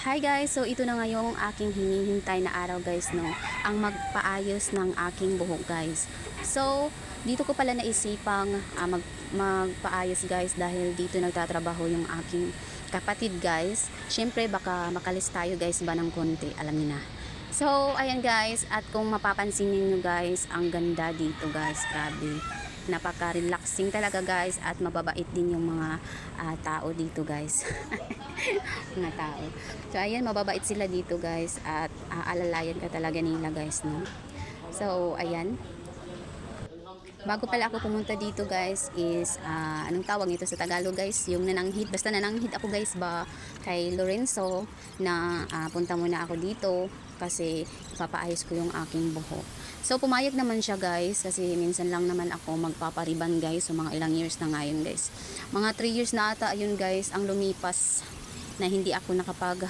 Hi guys, so ito na nga yung aking hinihintay na araw guys, no, ang magpaayos ng aking buhok guys. So dito ko pala naisipang magpaayos guys dahil dito nagtatrabaho yung aking kapatid guys. Syempre baka makalis tayo guys ba ng konti, alam niyo na. So ayan guys, at kung mapapansin niyo guys, ang ganda dito guys, grabe, napaka-relaxing talaga guys, at mababait din yung mga tao dito guys. Mga tao. So ayan, mababait sila dito guys, at aalalayan ka talaga nila guys, no. So ayan, bago pala ako pumunta dito guys is anong tawag nito sa Tagalog guys, yung nananghid, basta nananghid ako guys ba kay Lorenzo na punta muna ako dito kasi ipapaayos ko yung aking buhok. So pumayag naman siya guys, kasi minsan lang naman ako magpapariban guys, so mga ilang years na ngayon guys, mga 3 years na ata yun guys ang lumipas na hindi ako nakapag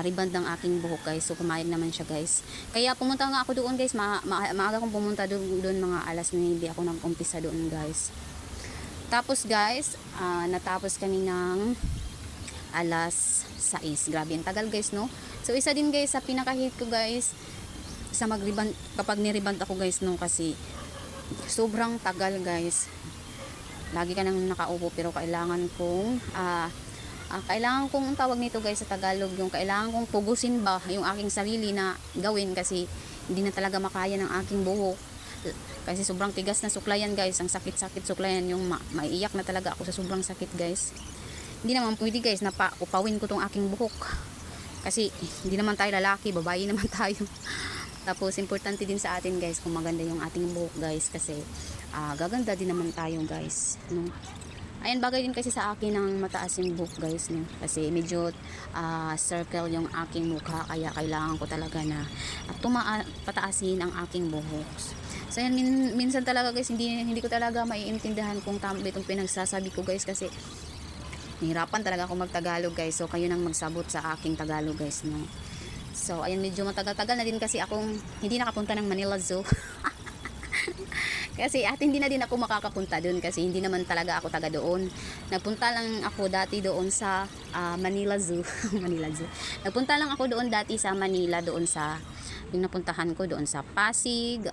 riband ng aking buhok guys. So pumayag naman siya guys, kaya pumunta nga ako doon guys, maaga akong pumunta doon, mga alas 9 ako nag-umpisa doon guys. Tapos guys, natapos kami ng alas 6. Grabe ang tagal guys, no. So isa din guys sa pinaka-hate ko guys sa mag-riband, kapag ni-riband ako guys, no, kasi sobrang tagal guys. Lagi ka nang nakaupo, pero kailangan kong ang tawag nito guys sa Tagalog, yung kailangan kong pugusin ba yung aking sarili na gawin, kasi hindi na talaga makaya ng aking buhok, kasi sobrang tigas na suklayan guys, ang sakit-sakit suklayan, yung maiiyak na talaga ako sa sobrang sakit guys. Hindi naman pwede guys na upawin ko tong aking buhok, kasi hindi naman tayo lalaki, babae naman tayo. Tapos importante din sa atin guys kung maganda yung ating buhok guys, kasi gaganda din naman tayo guys, no. Ayan, bagay din kasi sa akin ng mataas yung buhok guys, no, kasi medyo circle yung aking mukha, kaya kailangan ko talaga na pataasin ang aking buhok. So ayan, minsan talaga guys hindi ko talaga maiintindihan kung tama itong pinagsasabi ko guys, kasi nahirapan talaga ako mag-Tagalog guys. So kayo nang magsabot sa aking Tagalog guys, no. So ayan, medyo matagal-tagal na din kasi akong hindi nakapunta ng Manila Zoo. Kasi hindi na din ako makakapunta doon, kasi hindi naman talaga ako taga doon. Nagpunta lang ako dati doon sa Manila Zoo. Manila Zoo. Nagpunta lang ako doon dati sa Manila, doon sa yung napuntahan ko doon sa Pasig,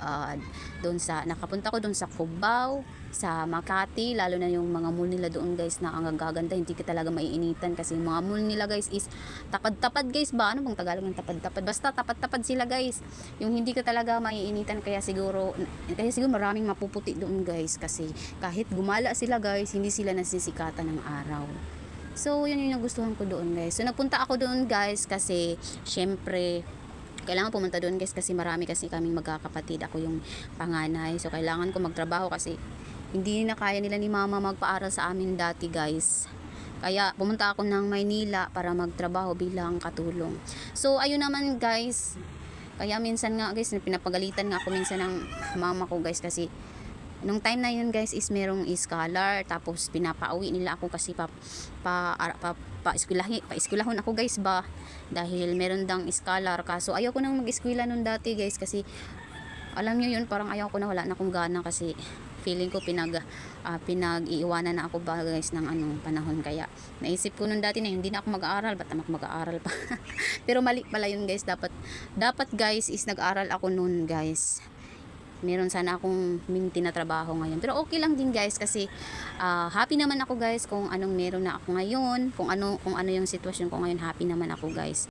doon sa nakapunta ko doon sa Cubao, sa Makati, lalo na yung mga mall nila doon guys na ang gaganda, hindi ka talaga maiinitan, kasi yung mga mall nila guys is tapad-tapad guys ba, ano bang Tagalog ng tapad-tapad, basta tapad-tapad sila guys, yung hindi ka talaga maiinitan, kaya siguro maraming mapuputi doon guys, kasi kahit gumala sila guys, hindi sila nasisikatan ng araw. So yun yung nagustuhan ko doon guys. So nagpunta ako doon guys kasi syempre kailangan pumunta doon guys, kasi marami kasi kaming magkakapatid, ako yung panganay, so kailangan ko magtrabaho kasi hindi na kaya nila ni mama magpaaral sa amin dati guys, kaya pumunta ako ng Maynila para magtrabaho bilang katulong. So ayun naman guys, kaya minsan nga guys pinapagalitan nga ako minsan ng mama ko guys, kasi nung time na yun guys is merong scholar, tapos pinapauwi nila ako kasi pa-eskwelahon ako guys ba, dahil meron dang scholar, kaso ayaw ko nang mag-eskwela nun dati guys, kasi alam nyo yun, parang ayaw ko na, wala na akong gana, kasi feeling ko pinag-iiwanan na ako ba guys ng panahon, kaya naisip ko nun dati na hindi na ako mag-aaral, ba't mag-aaral pa. Pero mali pala yun guys, dapat guys is nag-aaral ako nun guys, meron sana akong minti na trabaho ngayon, pero okay lang din guys, kasi happy naman ako guys kung anong meron na ako ngayon, kung ano yung sitwasyon ko ngayon, happy naman ako guys.